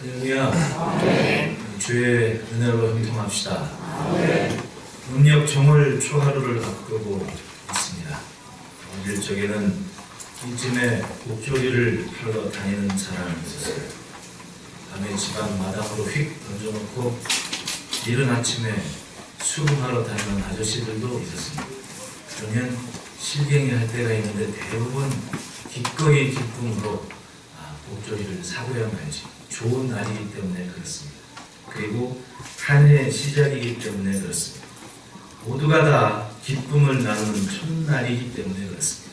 할렐루야. 주의 은혜로 형통합시다. 음력 정월 초하루를 앞두고 있습니다. 어릴 적에는 이쯤에 목조리를 하러 다니는 사람이 있었어요. 밤에 집안 마당으로 휙 던져놓고 이른 아침에 수금하러 다니는 아저씨들도 있었습니다. 그러면 실갱이 할 때가 있는데 대부분 기꺼이 기쁨으로 목조리를 사고야 말지. 좋은 날이기 때문에 그렇습니다. 그리고 한 해의 시작이기 때문에 그렇습니다. 모두가 다 기쁨을 나누는 첫날이기 때문에 그렇습니다.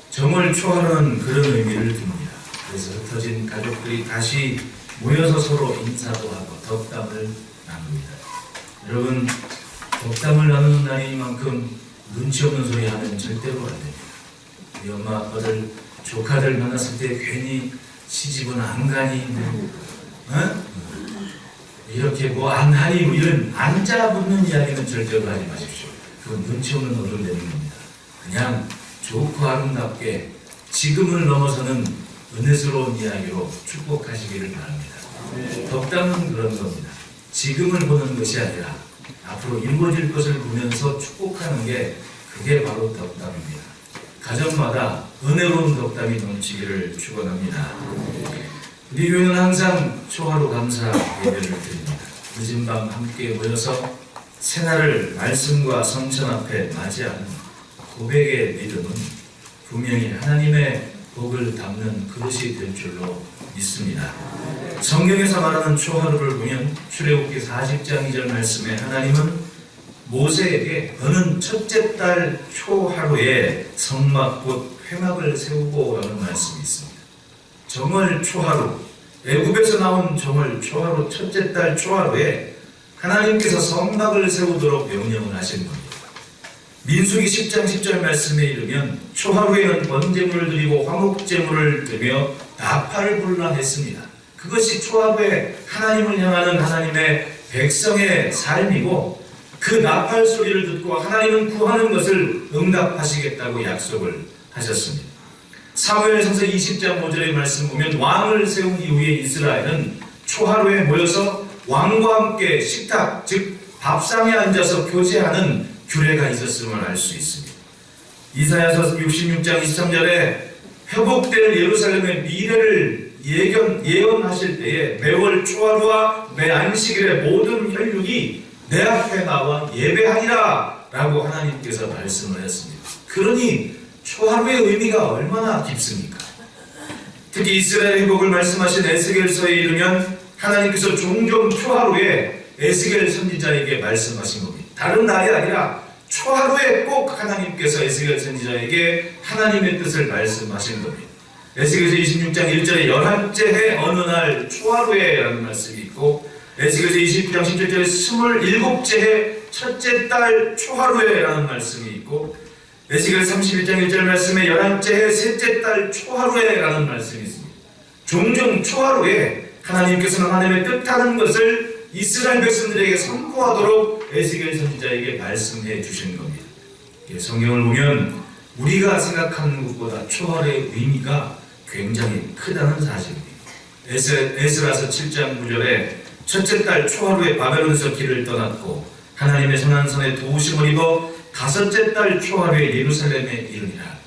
정월 초하루는 그런 의미를 둡니다. 그래서 흩어진 가족들이 다시 모여서 서로 인사도 하고 덕담을 나눕니다. 여러분, 덕담을 나누는 날이니만큼 눈치 없는 소리 하면 절대로 안 됩니다. 우리 엄마 아빠들 조카들 만났을 때 괜히 시집은 안 가니 이렇게 안 하니 이런 앉아붙는 이야기는 절대로 하지 마십시오. 그건 눈치 없는 어른 되는 겁니다. 그냥 좋고 아름답게 지금을 넘어서는 은혜스러운 이야기로 축복하시기를 바랍니다. 덕담은 그런 겁니다. 지금을 보는 것이 아니라 앞으로 이루어질 것을 보면서 축복하는 게 그게 바로 덕담입니다. 가정마다 은혜로운 덕담이 넘치기를 축원합니다. 우리 교회는 항상 초하루 감사 예배를 드립니다. 늦은 밤 함께 모여서 새날을 말씀과 성천 앞에 맞이하는 고백의 믿음은 분명히 하나님의 복을 담는 그릇이 될 줄로 믿습니다. 성경에서 말하는 초하루를 보면 출애굽기 40장 2절 말씀에 하나님은 모세에게 너는 첫째 달 초하루에 성막 곧 회막을 세우고 라는 말씀이 있습니다. 정월 초하루, 애굽에서 나온 정월 초하루 첫째 달 초하루에 하나님께서 성막을 세우도록 명령을 하신 겁니다. 민수기 10장 10절 말씀에 이르면 초하루에는 번제물을 드리고 화목제물을 드며 나팔을 불라 했습니다. 그것이 초하루에 하나님을 향하는 하나님의 백성의 삶이고 그 나팔 소리를 듣고 하나님은 구하는 것을 응답하시겠다고 약속을 하셨습니다. 사무엘상서 20장 5절의 말씀 보면 왕을 세운 이후에 이스라엘은 초하루에 모여서 왕과 함께 식탁, 즉 밥상에 앉아서 교제하는 규례가 있었음을 알 수 있습니다. 이사야서 66장 23절에 회복될 예루살렘의 미래를 예언하실 때에 매월 초하루와 매 안식일의 모든 혈육이 내 앞에 나와 예배하리라 라고 하나님께서 말씀을 했습니다. 그러니 초하루의 의미가 얼마나 깊습니까? 특히 이스라엘 회복을 말씀하신 에스겔서에 이르면 하나님께서 종종 초하루에 에스겔 선지자에게 말씀하신 겁니다. 다른 날이 아니라 초하루에 꼭 하나님께서 에스겔 선지자에게 하나님의 뜻을 말씀하신 겁니다. 에스겔서 26장 1절에 11째 해 어느 날 초하루에 라는 말씀이 있고 에스겔서 29장 17절에 27째 해 첫째 달 초하루에 라는 말씀이 있고 에스겔 31장 1절 말씀에 11째 해 셋째 달 초하루에 라는 말씀이 있습니다. 종종 초하루에 하나님께서는 하나님의 뜻하는 것을 이스라엘 백성들에게 선포하도록 에스겔 선지자에게 말씀해 주신 겁니다. 성경을 보면 우리가 생각하는 것보다 초하루의 의미가 굉장히 크다는 사실입니다. 에스라서 7장 9절에 첫째 달 초하루에 바벨론에서 길을 떠났고 하나님의 선한선에 도우심을 입어 다섯째 달 초하루에 예루살렘에 이르니라.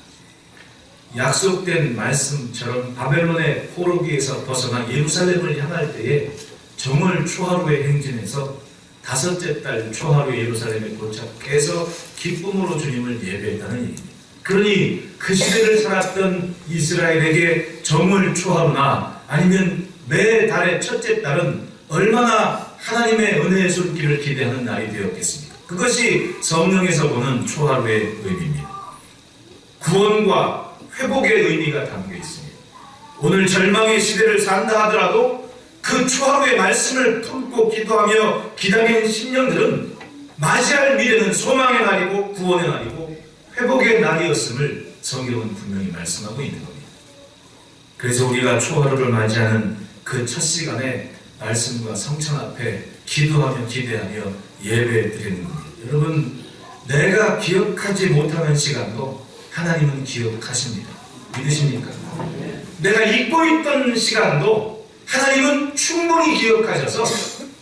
약속된 말씀처럼 바벨론의 포로기에서 벗어나 예루살렘을 향할 때에 정월 초하루에 행진해서 다섯째 달 초하루에 예루살렘에 도착해서 기쁨으로 주님을 예배했다는 얘기입니다. 그러니 그 시대를 살았던 이스라엘에게 정월 초하루나 아니면 매 달의 첫째 달은 얼마나 하나님의 은혜의 손길을 기대하는 날이 되었겠습니까? 그것이 성경에서 보는 초하루의 의미입니다. 구원과 회복의 의미가 담겨 있습니다. 오늘 절망의 시대를 산다 하더라도 그 초하루의 말씀을 품고 기도하며 기다리는 심령들은 맞이할 미래는 소망의 날이고 구원의 날이고 회복의 날이었음을 성경은 분명히 말씀하고 있는 겁니다. 그래서 우리가 초하루를 맞이하는 그 첫 시간에 말씀과 성천 앞에 기도하며 기대하며 예배 드리는 겁니다. 여러분, 내가 기억하지 못하는 시간도 하나님은 기억하십니다. 믿으십니까? 내가 잊고 있던 시간도 하나님은 충분히 기억하셔서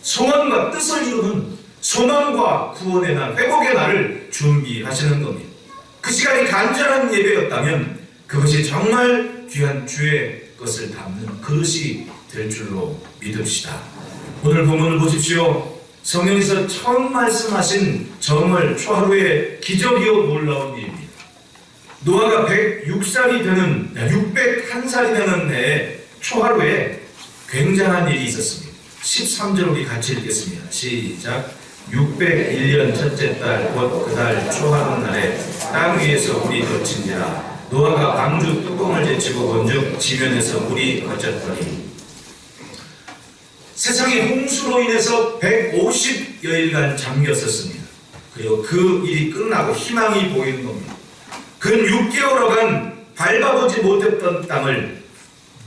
소원과 뜻을 이루는 소망과 구원의 날, 회복의 날을 준비하시는 겁니다. 그 시간이 간절한 예배였다면 그것이 정말 귀한 주의 것을 담는 그릇이 될 줄로 믿읍시다. 오늘 본문을 보십시오. 성경에서 처음 말씀하신 정월 초하루의 기적이요 놀라운 일입니다. 노아가 101살이 되는 해에 초하루에 굉장한 일이 있었습니다. 13절 우리 같이 읽겠습니다. 시작. 601년 첫째 달 곧 그 달 초하루 날에 땅 위에서 물이 덮친지라. 노아가 방주 뚜껑을 제치고 본즉 지면에서 물이 거쳤더니 세상이 홍수로 인해서 150여일간 잠겼었습니다. 그리고 그 일이 끝나고 희망이 보이는 겁니다. 근 6개월여간 밟아보지 못했던 땅을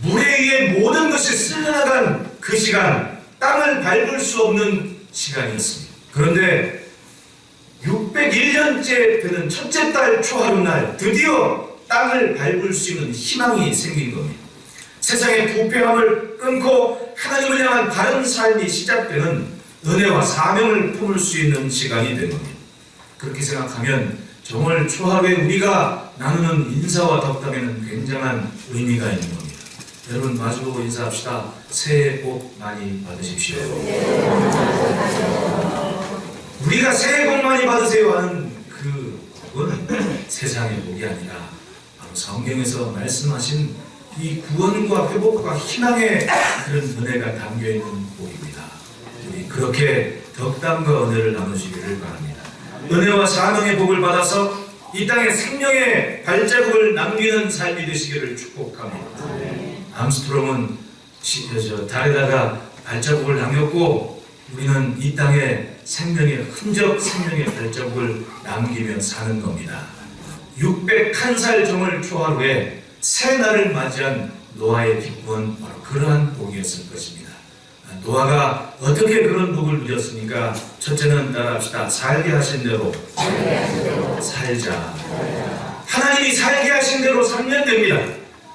물에 의해 모든 것이 쓸려나간 그 시간, 땅을 밟을 수 없는 시간이었습니다. 그런데 601년째 되는 첫째 달 초하루 날 드디어 땅을 밟을 수 있는 희망이 생긴 겁니다. 세상의 부패함을 끊고 하나님을 향한 다른 삶이 시작되는 은혜와 사명을 품을 수 있는 시간이 된 겁니다. 그렇게 생각하면 정월 초하루에 우리가 나누는 인사와 덕담에는 굉장한 의미가 있는 겁니다. 여러분 마주보고 인사합시다. 새해 복 많이 받으십시오. 우리가 새해 복 많이 받으세요 하는 그건 세상의 복이 아니라 바로 성경에서 말씀하신 이 구원과 회복과 희망의 그런 은혜가 담겨있는 복입니다. 우리 그렇게 덕담과 은혜를 나누시기를 바랍니다. 은혜와 사명의 복을 받아서 이 땅에 생명의 발자국을 남기는 삶이 되시기를 축복합니다. 암스트롱은 달에다가 발자국을 남겼고 우리는 이 땅에 생명의 흔적, 생명의 발자국을 남기며 사는 겁니다. 601살 정월 초하루에 새 날을 맞이한 노아의 기쁨은 바로 그러한 복이었을 것입니다. 노아가 어떻게 그런 복을 누렸습니까? 첫째는 따라합시다. 살게 하신 대로 살자. 하나님이 살게 하신 대로 살면 됩니다.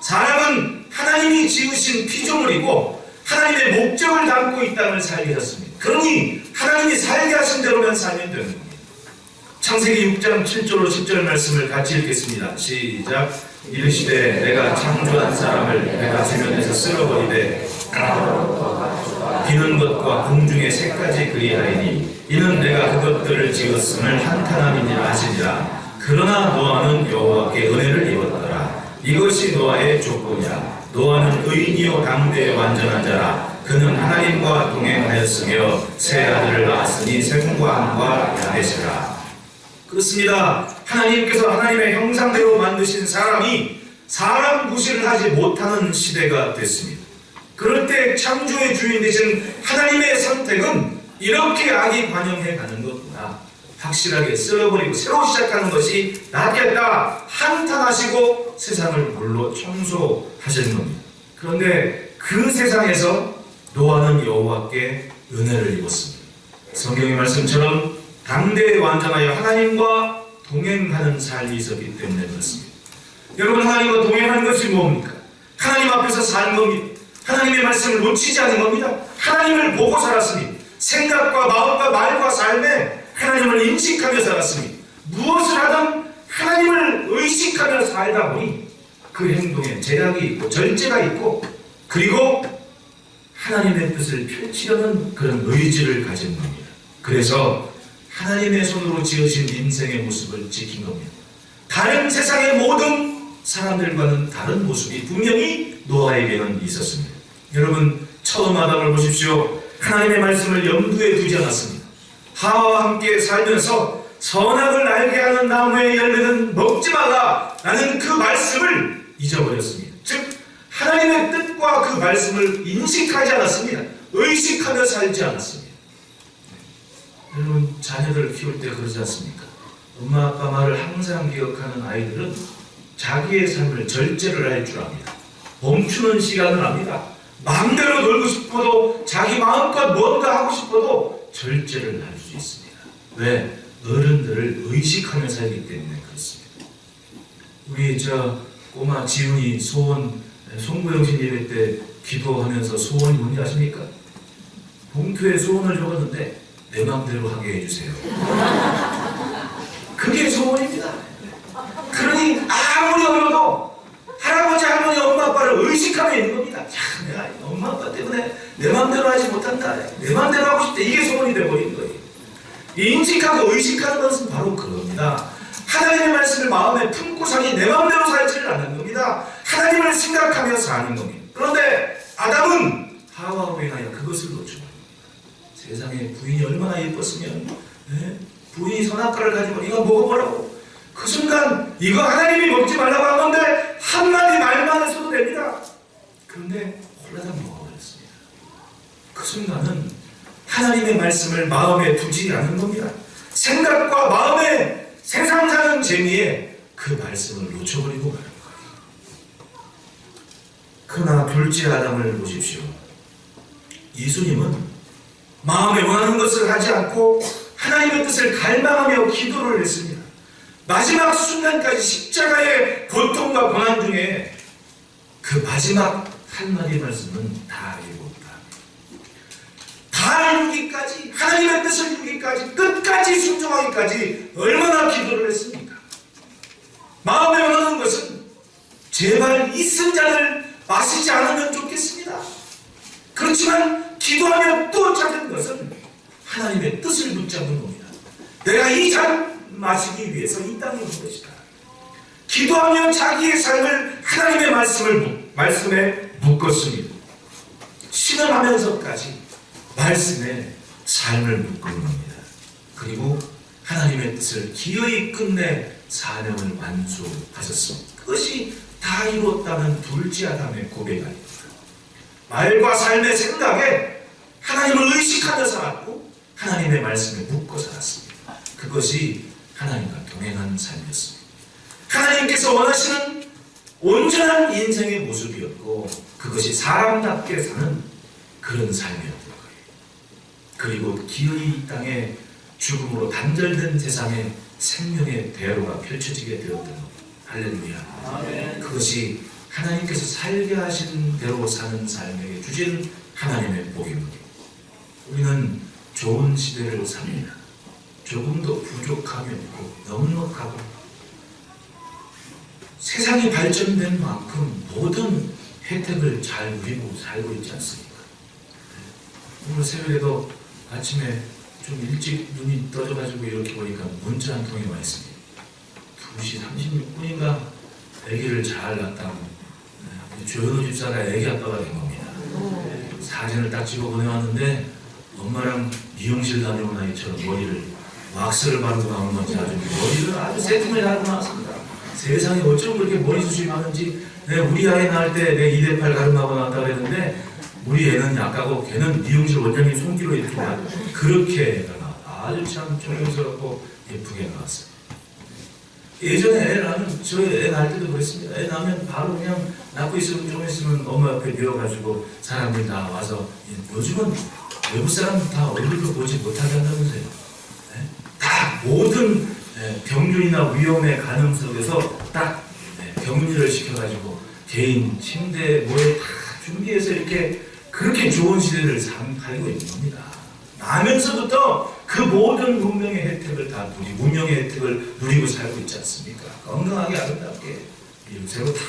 사람은 하나님이 지으신 피조물이고 하나님의 목적을 담고 이 땅을 살게 하셨습니다. 그러니 하나님이 살게 하신 대로만 살면 되는 겁니다. 창세기 6장 7절로 10절 말씀을 같이 읽겠습니다. 시작. 이르시되 내가 창조한 사람을 내가 지면에서 쓸어버리되 비는 것과 공중의 새까지 그리하리니 이는 내가 그것들을 지었음을 한탄함이니라 하시니라. 그러나 노아는 여호와께 은혜를 입었더라. 이것이 노아의 조건이라. 노아는 의인이요 당대의 완전한 자라. 그는 하나님과 동행하였으며 새 아들을 낳았으니 셈과 함과 야벳이라. 그렇습니다. 하나님께서 하나님의 형상대로 만드신 사람이 사람 구실을 하지 못하는 시대가 됐습니다. 그럴 때 창조의 주인 되신 하나님의 선택은 이렇게 악이 반영해 가는 것보다 확실하게 쓸어버리고 새로 시작하는 것이 낫겠다 한탄하시고 세상을 물로 청소하시는 겁니다. 그런데 그 세상에서 노아는 여호와께 은혜를 입었습니다. 성경의 말씀처럼 당대에 완전하여 하나님과 동행하는 삶이 있었기 때문에 그렇습니다. 여러분 하나님과 동행하는 것이 뭡니까? 하나님 앞에서 사는 겁니다. 하나님의 말씀을 놓치지 않은 겁니다. 하나님을 보고 살았습니다. 생각과 마음과 말과 삶에 하나님을 인식하며 살았습니다. 무엇을 하든 하나님을 의식하며 살다 보니 그 행동에 제약이 있고 절제가 있고 그리고 하나님의 뜻을 펼치려는 그런 의지를 가진 겁니다. 그래서 하나님의 손으로 지으신 인생의 모습을 지킨 겁니다. 다른 세상의 모든 사람들과는 다른 모습이 분명히 노아에게는 있었습니다. 여러분 처음 아담을 보십시오. 하나님의 말씀을 염두에 두지 않았습니다. 하와와 함께 살면서 선악을 알게 하는 나무의 열매는 먹지 말라 라는 그 말씀을 잊어버렸습니다. 즉 하나님의 뜻과 그 말씀을 인식하지 않았습니다. 의식하며 살지 않았습니다. 여러분 자녀들을 키울 때 그러지 않습니까? 엄마 아빠 말을 항상 기억하는 아이들은 자기의 삶을 절제를 할 줄 압니다. 멈추는 시간을 압니다. 마음대로 놀고 싶어도 자기 마음껏 뭔가 하고 싶어도 절제를 할 수 있습니다. 왜? 어른들을 의식하며 살기 때문에 그렇습니다. 우리 꼬마 지훈이 송구영신 예배 때 기도하면서 소원이 뭔지 아십니까? 봉투에 소원을 적었는데 내 마음대로 하게 해주세요. 그게 소원입니다. 그러니 아무리 어려도 할아버지, 할머니, 엄마, 아빠를 의식하며 있는 겁니다. 야, 내가 엄마, 아빠 때문에 내 마음대로 하지 못한다. 내 마음대로 하고 싶다. 이게 소원이 되어버린 거예요. 인식하고 의식하는 것은 바로 그겁니다. 하나님의 말씀을 마음에 품고 사니 내 마음대로 살지를 않는 겁니다. 하나님을 생각하며 사는 겁니다. 그런데 아담은 하와로 인하여 그것을 놓쳐버립니다. 세상에 부인이 얼마나 예뻤으면 부인이 선악과를 가지고 이거 먹어보라고, 그 순간 이거 하나님이 먹지 말라고 한 건데 한마디 말만 했어도 됩니다. 그런데 홀라당 먹어버렸습니다. 그 순간은 하나님의 말씀을 마음에 두지 않은 겁니다. 생각과 마음에 세상 사는 재미에 그 말씀을 놓쳐버리고 마는 거예요. 그러나 둘째 아담을 보십시오. 예수님은 마음에 원하는 것을 하지 않고 하나님의 뜻을 갈망하며 기도를 했습니다. 마지막 순간까지 십자가의 고통과 고난 중에 그 마지막 한마디 말씀은 다 이루었다. 다 이루기까지, 하나님의 뜻을 이루기까지, 끝까지 순종하기까지 얼마나 기도를 했습니까? 마음에 원하는 것은 제발 이 쓴 잔을 마시지 않으면 좋겠습니다. 그렇지만 기도하며 또 찾은 것은 하나님의 뜻을 붙잡는 겁니다. 내가 이 잔 마시기 위해서 이 땅에 온 것이다. 기도하며 자기의 삶을 하나님의 말씀에 묶었습니다. 신음하면서까지 말씀에 삶을 묶는 겁니다. 그리고 하나님의 뜻을 기어이 끝내 사명을 완수하셨습니다. 그것이 다 이루었다는 둘째 아담의 고백 아닙니다. 말과 삶의 생각에 하나님을 의식하며 살았고 하나님의 말씀에 묶어 살았습니다. 그것이 하나님과 동행하는 삶이었습니다. 하나님께서 원하시는 온전한 인생의 모습이었고 그것이 사람답게 사는 그런 삶이었던 거예요. 그리고 기어이 이 땅에 죽음으로 단절된 세상에 생명의 대로가 펼쳐지게 되었던 겁니다. 할렐루야. 아멘. 그것이 하나님께서 살게 하신 대로 사는 삶에게 주신 하나님의 복입니다. 우리는 좋은 시대를 삽니다. 조금도 부족함이 없고 넉넉하고 세상이 발전된 만큼 모든 혜택을 잘 누리고 살고 있지 않습니까? 오늘 새벽에도 아침에 좀 일찍 눈이 떠져가지고 이렇게 보니까 문자 한 통이 와 있습니다. 2시 36분인가 아기를 잘 낳았다고 조현우 집사가 아기 아빠가 된 겁니다. 사진을 딱 찍어 보내왔는데 엄마랑 미용실 다녀온 아이처럼 머리를 왁스를 바르고 나온 건지 아주 머리를 아주 세팅을 하고 나왔습니다. 세상에 어쩜 그렇게 머리숱이 많은지. 우리 아이 낳을 때 내 2대8 가름하고 나왔다고 그랬는데 우리 애는 약하고 걔는 미용실 원장님 손길로 이렇게 그렇게 아주 참 존경스럽고 예쁘게 나왔어요. 예전에 애 낳으면 저희 애 낳을 때도 그랬습니다. 애 낳으면 바로 그냥 낳고 있으면 좀 있으면 엄마 옆에 누워가지고 사람들이 다 와서 요즘은 외국 사람은 다 얼굴도 보지 못하게 한다면서요. 다 모든 병균이나 위험의 가능 속에서 딱 격리를 시켜가지고 개인 침대 뭐에 다 준비해서 이렇게 그렇게 좋은 시대를 살고 있는 겁니다. 나면서부터 그 모든 문명의 혜택을 다 누리고 문명의 혜택을 누리고 살고 있지 않습니까? 건강하게 아름답게 이웃으로 다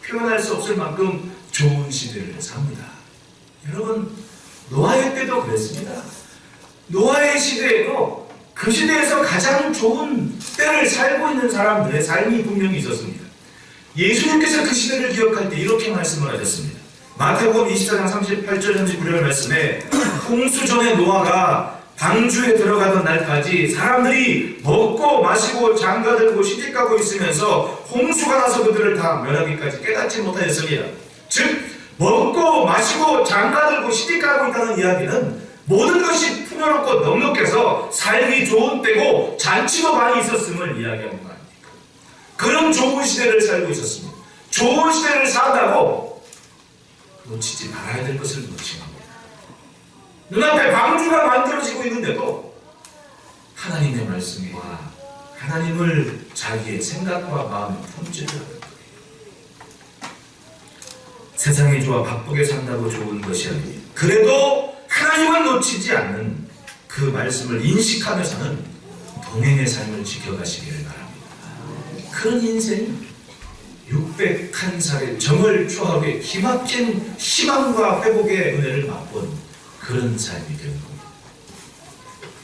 표현할 수 없을 만큼 좋은 시대를 삽니다. 여러분 노아의 때도 그랬습니다. 노아의 시대에도 그 시대에서 가장 좋은 때를 살고 있는 사람들의 삶이 분명히 있었습니다. 예수님께서 그 시대를 기억할 때 이렇게 말씀을 하셨습니다. 마태복음 24장 38절 39절 말씀에 홍수 전에 노아가 방주에 들어가던 날까지 사람들이 먹고 마시고 장가들고 시집가고 있으면서 홍수가 나서 그들을 다 멸하기까지 깨닫지 못하였습니다. 즉 먹고 마시고 장가들고 시집가고 있다는 이야기는 모든 것이 풍요롭고 넉넉해서 살기 좋은 때고 잔치도 많이 있었음을 이야기하는 거 아닙니까? 그런 좋은 시대를 살고 있었습니다. 좋은 시대를 산다고 놓치지 말아야 될 것을 놓친 겁니다. 눈앞에 방주가 만들어지고 있는데도 하나님의 말씀과 하나님을 자기의 생각과 마음에 품지를 않는 거예요. 세상이 좋아 바쁘게 산다고 좋은 것이 아닙니다. 그래도 하나님을 놓치지 않는 그 말씀을 인식하며 사는 동행의 삶을 지켜가시기를 바랍니다. 그런 인생이 601살의 정월 초하루에 기막힌 희망과 회복의 은혜를 맛본 그런 삶이 되는 겁니다.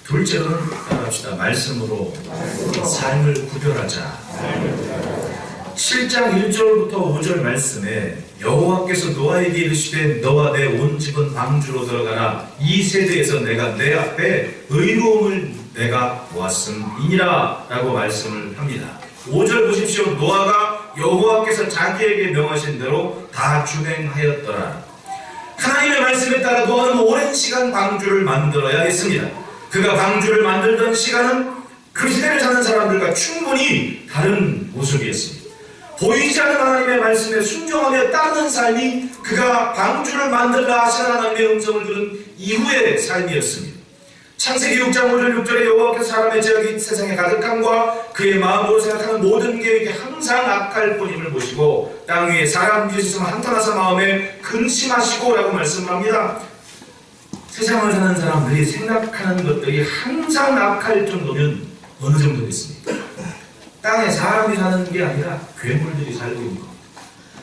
둘째로는 따라합시다. 말씀으로 삶을 구별하자. 7장 1절부터 5절 말씀에 여호와께서 노아에게 이르시되 너와 내 온 집은 방주로 들어가라. 이 세대에서 내가 내 앞에 의로움을 내가 보았음이니라 라고 말씀을 합니다. 5절 보십시오. 노아가 여호와께서 자기에게 명하신 대로 다 준행하였더라. 하나님의 말씀에 따라 노아는 오랜 시간 방주를 만들어야 했습니다. 그가 방주를 만들던 시간은 그 시대를 사는 사람들과 충분히 다른 모습이었습니다. 보이지 않는 하나님의 말씀에 순종하며 따르는 삶이 그가 방주를 만들라 하시는 하나님의 음성을 들은 이후의 삶이었습니다. 창세기 6장 5절 6절에 여호와께서 사람의 죄악이 세상에 가득함과 그의 마음으로 생각하는 모든 계획이 항상 악할 뿐임을 보시고 땅 위에 사람 지으시면 한탄하사 마음에 근심하시고 라고 말씀합니다. 세상을 사는 사람들이 생각하는 것들이 항상 악할 정도면 어느 정도겠습니까? 땅에 사람이 사는 게 아니라 괴물들이 살고 있는 겁니다.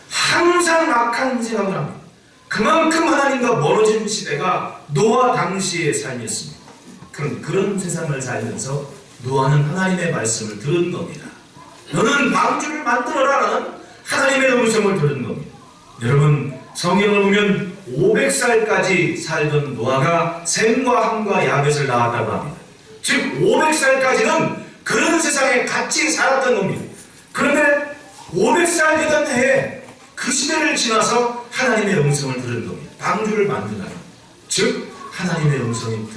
항상 악한 생각을 합니다. 그만큼 하나님과 멀어진 시대가 노아 당시의 삶이었습니다. 그런 세상을 살면서 노아는 하나님의 말씀을 들은 겁니다. 너는 방주를 만들어라라는 하나님의 음성을 들은 겁니다. 여러분, 성경을 보면 500살까지 살던 노아가 셈과 함과 야벳을 낳았다고 합니다. 즉 500살까지는 그런 세상에 같이 살았던 겁니다. 그런데 500살 되던 해에 그 시대를 지나서 하나님의 음성을 들은 겁니다. 방주를 만들라. 즉 하나님의 음성이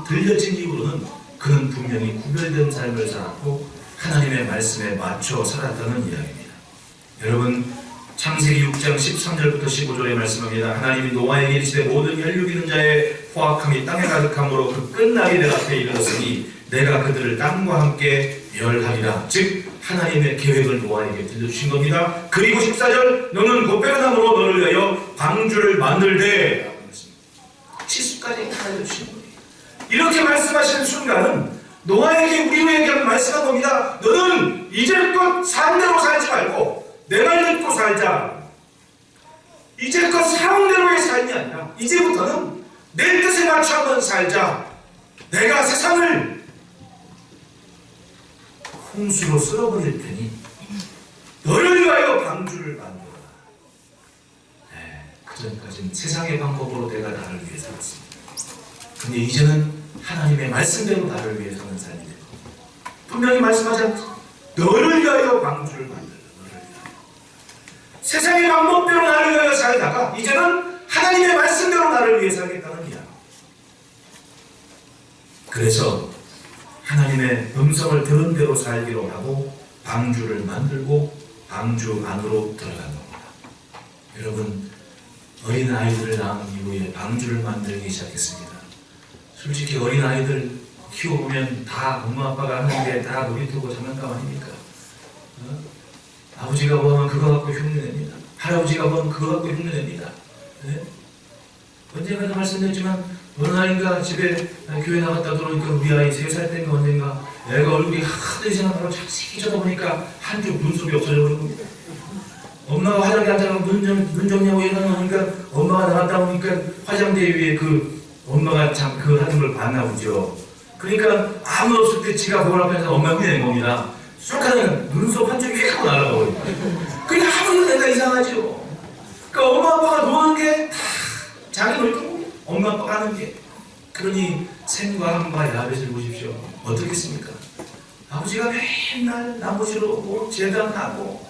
들려진 이후로는 그는 분명히 구별된 삶을 살았고 하나님의 말씀에 맞춰 살았다는 이야기입니다. 여러분, 창세기 6장 13절부터 15절에 말씀합니다. 하나님이 노아에게 이르시되 모든 혈육 있는 자의 포악함이 땅에 가득함으로 그 끝날이 내 앞에 이르렀으니 내가 그들을 땅과 함께 멸하리라. 즉 하나님의 계획을 노아에게 들려주신 겁니다. 그리고 14절 너는 곱베르나무로 너를 위하여 방주를 만들되 치수까지 다 알려주신 겁니다. 이렇게 말씀하시는 순간은 노아에게 우리에게 말씀한 겁니다. 너는 이제껏 산 대로 살지 말고 내 말 듣고 살자. 이제껏 살아온 대로의 삶이 아니라 이제부터는 내 뜻에 맞춰 한번 살자. 내가 세상을 홍수로 쓸어버릴 테니 너를 위하여 방주를 만들어라. 네, 그전까지는 세상의 방법으로 내가 나를 위해 살았습니다. 근데 이제는 하나님의 말씀대로 나를 위해 사는 삶이 될 겁니다. 분명히 말씀하지 않죠? 너를 위하여 방주를 만들라. 너를 위하여. 세상의 방법대로 나를 위하여 살다가 이제는 하나님의 말씀대로 나를 위해 살겠다는 이야기. 그래서 하나님의 음성을 들은 대로 살기로 하고 방주를 만들고 방주 안으로 들어간 겁니다. 여러분, 어린아이들을 낳은 이후에 방주를 만들기 시작했습니다. 솔직히 어린아이들 키워보면 다 엄마 아빠가 하는 게 다 놀이터고 장난감 아닙니까? 아버지가 뭐하면 그거 갖고 흉내냅니다. 할아버지가 뭐하면 그거 갖고 흉내냅니다. 네? 언젠가도 말씀드렸지만 어느 날인가 집에 교회 나갔다 들어오니까 우리 아이 3살 때인가 언젠가 애가 얼굴이 하도 이상하다고 자세히 쳐다보니까 한쪽 눈썹이 없어져 버린 겁니다. 엄마가 화장대 앉아서 눈 정리하고 일어나니까 엄마가 나갔다 오니까 화장대 위에 그 엄마가 참 그 하는 걸 봤나 보죠. 그러니까 아무도 없을 때 지가 거울 앞에서 엄마 흉내낸 겁니다. 쑥 하다가 눈썹 한쪽이 휙 하고 날아가 버려요. 그러니까 아무리 내가 이상하죠. 그러니까 엄마 아빠가 노는 게 다 자기 놀이터 엄마 아빠가 하는 게. 그러니 셈과 함과 야벳을 보십시오. 어떻겠습니까? 아버지가 맨날 나무시로 오고 재단하고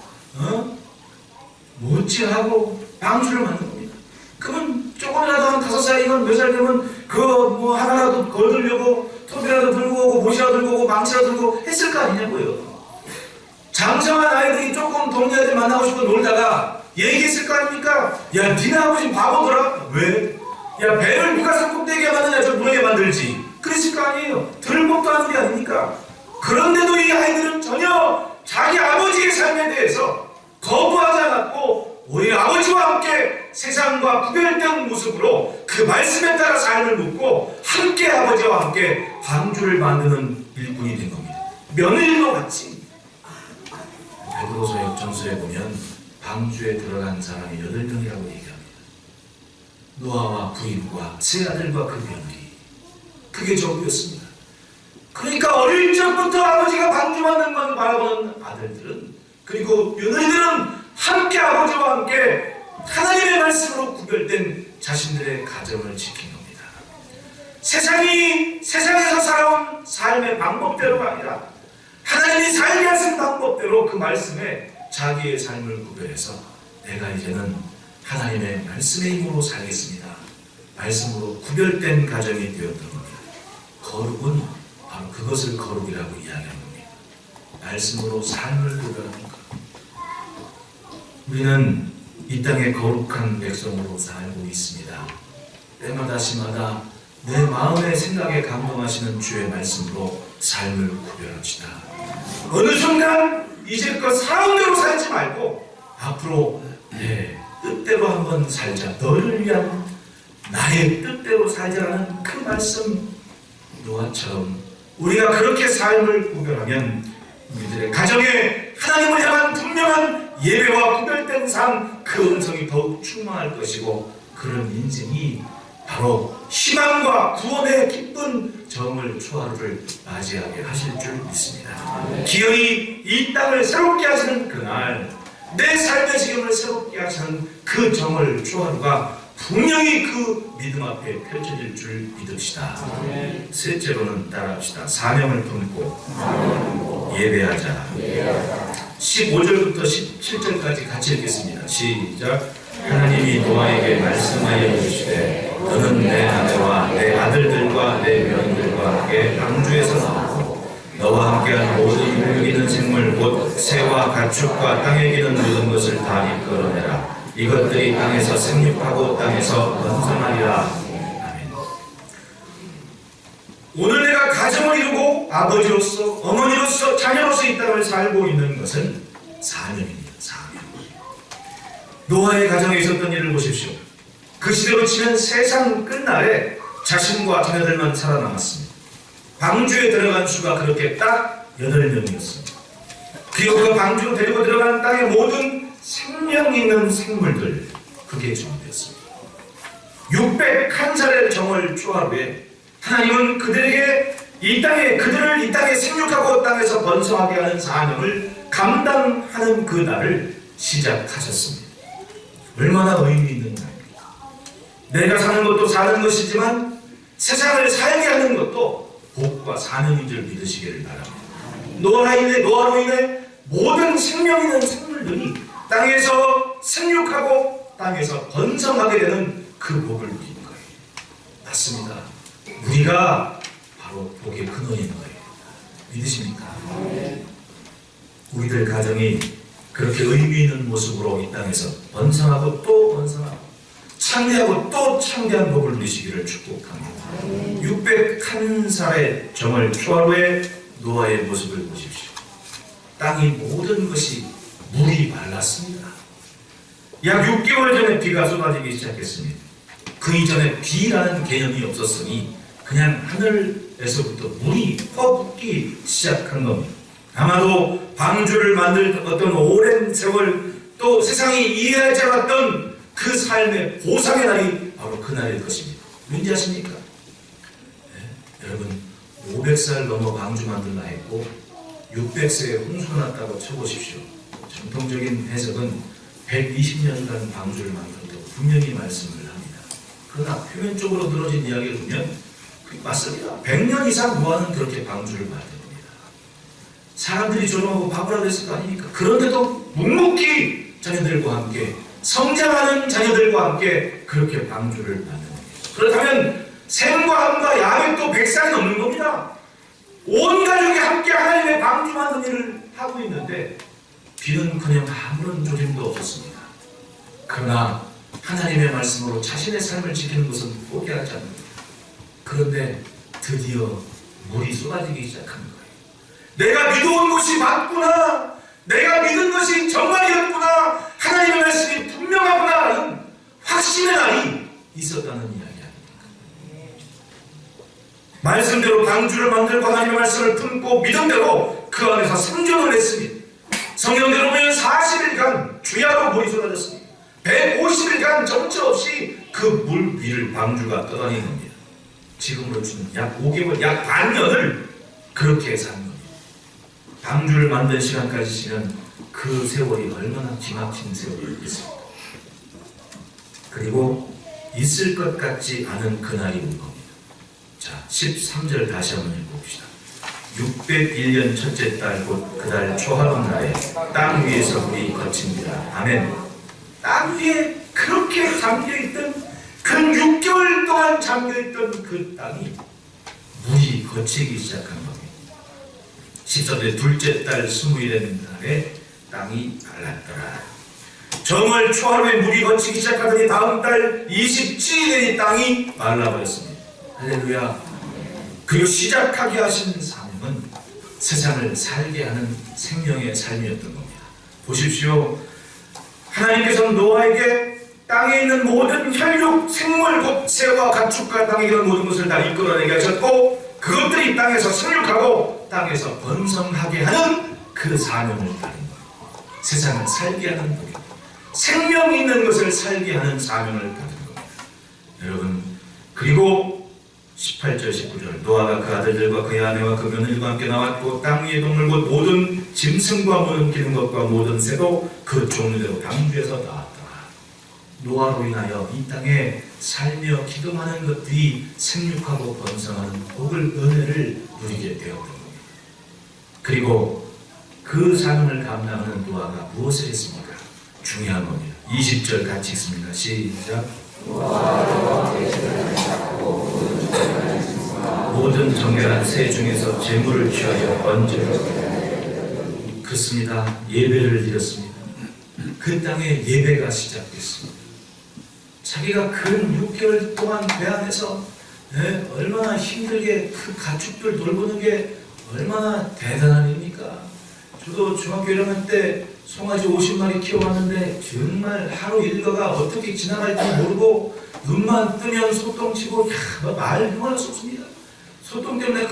모찌하고 방주를 만든 겁니다. 그러면 조금이라도 한 5살이건 몇 살 되면 그거 뭐 하나라도 거두려고 톱이라도 들고 오고 못이라도 들고 오고 망치라도 들고 했을 거 아니냐고요. 장성한 아이들이 조금 동료애들 만나고 싶어 놀다가 얘기했을 거 아닙니까? 야, 니네 아버지 바보더라? 왜? 야, 배를 누가 산꼭대기에 만드냐, 저 물에 만들지. 그랬을 거 아니에요. 들을 법도 하는 게 아닙니까? 그런데도 이 아이들은 전혀 자기 아버지의 삶에 대해서 거부하지 않았고 오히려 아버지와 함께 세상과 구별된 모습으로 그 말씀에 따라 삶을 묻고 함께 아버지와 함께 방주를 만드는 일꾼이 된 겁니다. 며느리도 같이. 베드로서 역전서에 보면 방주에 들어간 사람이 8명이라고 얘기합니다. 노아와 부인과 세 아들과 그 며느리. 그게 전부였습니다. 그러니까 어릴 적부터 아버지가 방주 만드는 것을 바라보는 아들들은, 그리고 며느리들은 함께 아버지와 함께 하나님의 말씀으로 구별된 자신들의 가정을 지킨 겁니다. 세상에서 살아온 삶의 방법대로가 아니라 하나님이 살게 하신 방법대로 그 말씀에 자기의 삶을 구별해서 내가 이제는 하나님의 말씀의 힘으로 살겠습니다. 말씀으로 구별된 가정이 되었던 겁니다. 거룩은 바로 그것을 거룩이라고 이야기하는 겁니다. 말씀으로 삶을 구별하는 것. 우리는 이 땅에 거룩한 백성으로 살고 있습니다. 때마다 시마다 내 마음의 생각에 감동하시는 주의 말씀으로 삶을 구별합시다. 어느 순간 이제껏 살아온 대로 살지 말고 앞으로 내 뜻대로 한번 살자. 너를 위한 나의 뜻대로 살자라는 그 말씀, 노아처럼 우리가 그렇게 삶을 구별하면 우리들의 가정에 하나님을 향한 분명한 예배와 구별된 삶, 그 음성이 더욱 충만할 것이고, 그런 인생이 바로 희망과 구원의 기쁜 정을 초하루를 맞이하게 하실 줄 믿습니다. 기어이 이 땅을 새롭게 하시는 그날, 내 삶의 지경을 새롭게 하시는 그 정을 초하루가 분명히 그 믿음 앞에 펼쳐질 줄 믿읍시다. 셋째로는 따라합시다. 사명을 품고 예배하자. 15절부터 17절까지 같이 읽겠습니다. 시작. 하나님이 노아에게 말씀하여 주시되 너는 내 아내와 내 아들들과 내 며느리들과 함께 방주에서 나오고 너와 함께한 모든 물기는 생물 곧 새와 가축과 땅에 기는 모든 것을 다 이끌어내라. 이것들이 땅에서 생육하고 땅에서 번성하리라. 아멘. 오늘 내가 가정을 이루고 아버지로서 어머니로서 자녀로서 이 땅을 살고 있는 것은 사명입니다. 사명. 노아의 가정에 있었던 일을 보십시오. 그 시대로 치면 세상 끝날에 자신과 자녀들만 살아남았습니다. 방주에 들어간 수가 그렇게 딱 8명이었습니다. 그리고 그 방주로 데리고 들어간 땅의 모든 생명 있는 생물들, 그게 준비되었습니다. 601살의 정월 초하루에 하나님은 그들에게 그들을 이 땅에 생육하고 땅에서 번성하게 하는 사명을 감당하는 그 날을 시작하셨습니다. 얼마나 의미 있는 날입니까? 내가 사는 것도 사는 것이지만 세상을 살게 하는 것도 복과 사명인 줄 믿으시기를 바랍니다. 노아로 인해 모든 생명 있는 생물들이 땅에서 생육하고 땅에서 번성하게 되는 그 복을 누린 거예요. 맞습니다. 우리가 바로 복의 근원인 거예요. 믿으십니까? 우리들 가정이 그렇게 의미 있는 모습으로 이 땅에서 번성하고 또 번성하고 창대하고 또 창대한 복을 누리시기를 축복합니다. 601살의 정월 초하루의 노아의 모습을 보십시오. 땅이 모든 것이 물이 말랐습니다. 약 6개월 전에 비가 쏟아지기 시작했습니다. 그 이전에 비라는 개념이 없었으니 그냥 하늘에서부터 물이 퍼붓기 시작한 겁니다. 아마도 방주를 만들 어떤 오랜 세월, 또 세상이 이해하지 않았던 그 삶의 보상의 날이 바로 그날일 것입니다. 왠지 아십니까? 네, 여러분 500살 넘어 방주 만들라 했고 600세에 홍수가 났다고 쳐보십시오. 정통적인 해석은 120년간 방주를 만들었다고 분명히 말씀을 합니다. 그러나 표면적으로 늘어진 이야기를 보면 맞습니다. 100년 이상 노아는 그렇게 방주를 만듭니다. 사람들이 조롱하고 바보라고 했을 거 아닙니까? 그런데도 묵묵히 자녀들과 함께 성장하는 자녀들과 함께 그렇게 방주를 만듭니다. 그렇다면 샘과 함과 야벳도 100살이 넘는 겁니다. 온 가족이 함께 하나님의 방주 만드는 일을 하고 있는데 비는커녕 아무런 조짐도 없었습니다. 그러나 하나님의 말씀으로 자신의 삶을 지키는 것은 포기하지 않습니다. 그런데 드디어 물이 쏟아지기 시작한 거예요. 내가 믿어온 것이 맞구나, 내가 믿은 것이 정말이었구나, 하나님의 말씀이 분명하구나 하는 확신의 날이 있었다는 이야기 아닙니까? 말씀대로 방주를 만들고 하나님의 말씀을 품고 믿음대로 그 안에서 생존을 했습니다. 성경대로 보면 40일간 주야로 물이 쏟아졌습니다. 150일간 정처없이 그 물 위를 방주가 떠다니는 겁니다. 지금으로 치면 약 5개월, 약 반년을 그렇게 산 겁니다. 방주를 만든 시간까지 치면 그 세월이 얼마나 기막힌 세월이었겠습니까? 그리고 있을 것 같지 않은 그날이 온 겁니다. 자, 13절 다시 한번 읽어봅시다. 601년 첫째 달 곧 그달 초하룻 날에 땅 위에서 물이 거칩니다. 아멘. 땅 위에 그렇게 잠겨있던 그 6개월 동안 잠겨있던 그 땅이 물이 거치기 시작한 겁니다. 14절 둘째 달 20일의 날에 땅이 말랐더라. 정월 초하루에 물이 거치기 시작하더니 다음 달 27일에 땅이 말라버렸습니다. 할렐루야. 그리고 시작하게 하신 사명은 세상을 살게 하는 생명의 삶이었던 겁니다. 보십시오. 하나님께서는 노아에게 땅에 있는 모든 혈육, 생물, 곧 새와 가축과 땅에 있는 모든 것을 다 이끌어내게 하셨고 그것들이 땅에서 생육하고 땅에서 번성하게 하는 그 사명을 받은 겁니다. 세상을 살게 하는 겁니다. 생명 있는 것을 살게 하는 사명을 받은 겁니다. 여러분, 그리고 18절 19절 노아가 그 아들들과 그의 아내와 그 며느리와 함께 나왔고 땅 위의 동물 곧 모든 짐승과 모든 기는 것과 모든 새도 그 종류대로 방주에서 나왔더라. 노아로 인하여 이 땅에 살며 기동하는 것들이 생육하고 번성하는 복을 은혜를 누리게 되었던 겁니다. 그리고 그 사명을 감당하는 노아가 무엇을 했습니까? 중요한 겁니다. 20절 같이 읽습니다. 시작. 모든 정결한 새 중에서 제물을 취하여 얹어 그렇습니다. 예배를 드렸습니다. 그 땅에 예배가 시작됐습니다. 자기가 근 6개월 동안 배 안에서 얼마나 힘들게 그 가축들 돌보는 게 얼마나 대단한 일입니까? 저도 중학교 1학년 때 송아지 50마리 키워왔는데 정말 하루 일과가 어떻게 지나갈지 모르고 눈만 뜨면 소똥치고 말 흉할 수 없습니다. 소똥 때문에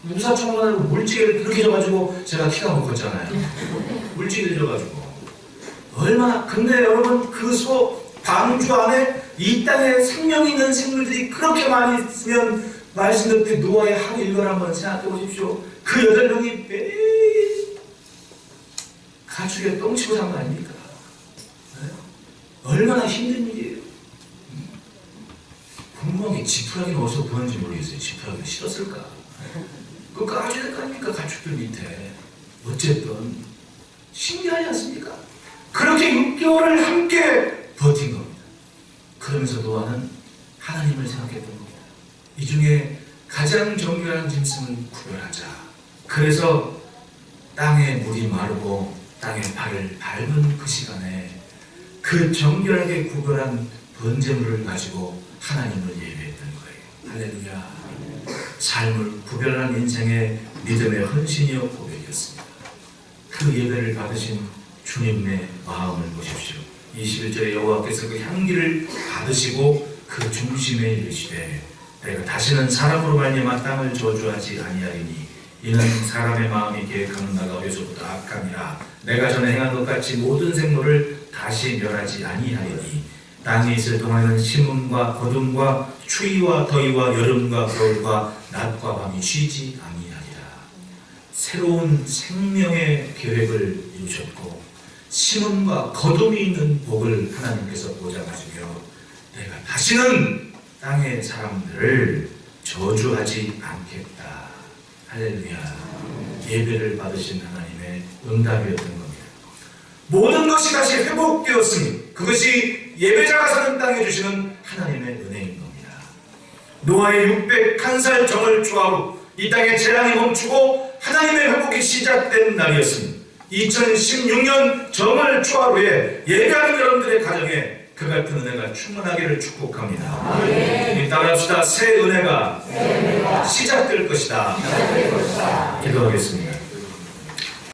무사청문하고 물질을 그렇게 져가지고 제가 키가 못 컸잖아요. 물질을 져가지고 얼마나. 근데 여러분 그 방주 안에 이 땅에 생명 있는 생물들이 그렇게 많이 있으면 말씀드린 노아의 하루 일과를 한번 생각해 보십시오. 그 8명이 매일 가축에 똥치고 산 거 아닙니까? 네? 얼마나 힘든 일이에요. 궁금한 게 지푸라기는 어디서 구하는지 모르겠어요. 지푸라기는 싫었을까? 그거 까줘야 될 거 아닙니까? 가축들 밑에. 어쨌든 신기하지 않습니까? 그렇게 6개월을 함께 버틴 겁니다. 그러면서 노아는 하나님을 생각했던 겁니다. 이 중에 가장 정결한 짐승을 구별하자. 그래서 땅에 물이 마르고 땅에 발을 밟은 그 시간에 그 정결하게 구별한 번제물을 가지고 하나님을 예배했던 거예요. 할렐루야. 삶을 구별한 인생의 믿음의 헌신이요 고백이었습니다. 그 예배를 받으신 주님의 마음을 보십시오. 21절에 여호와께서 그 향기를 받으시고 그 중심에 이르시되 내가 다시는 사람으로 말미암아 땅을 저주하지 아니하리니 이는 사람의 마음이 계획하는 나가 어려서부터 악함이라. 내가 전에 행한 것 같이 모든 생물을 다시 멸하지 아니하리니 땅에 있을 동안에는 심음과 거둠과 추위와 더위와 여름과 겨울과 낮과 밤이 쉬지 아니하리라. 새로운 생명의 계획을 이루셨고 심음과 거둠이 있는 복을 하나님께서 보장하시며 내가 다시는 땅의 사람들을 저주하지 않겠다. 할렐루야. 예배를 받으신 하나님의 응답이었던 겁니다. 모든 것이 다시 회복되었으니 그것이 예배자가 사는 땅에 주시는 하나님의 은혜인 겁니다. 노아의 601살 정월 초하루 이 땅의 재앙이 멈추고 하나님의 회복이 시작된 날이었습니다. 2016년 정월 초하루에 예배하는 여러분들의 가정에 그 같은 은혜가 충만하기를 축복합니다. 따라합시다. 새 은혜가 시작될 것이다. 기도하겠습니다.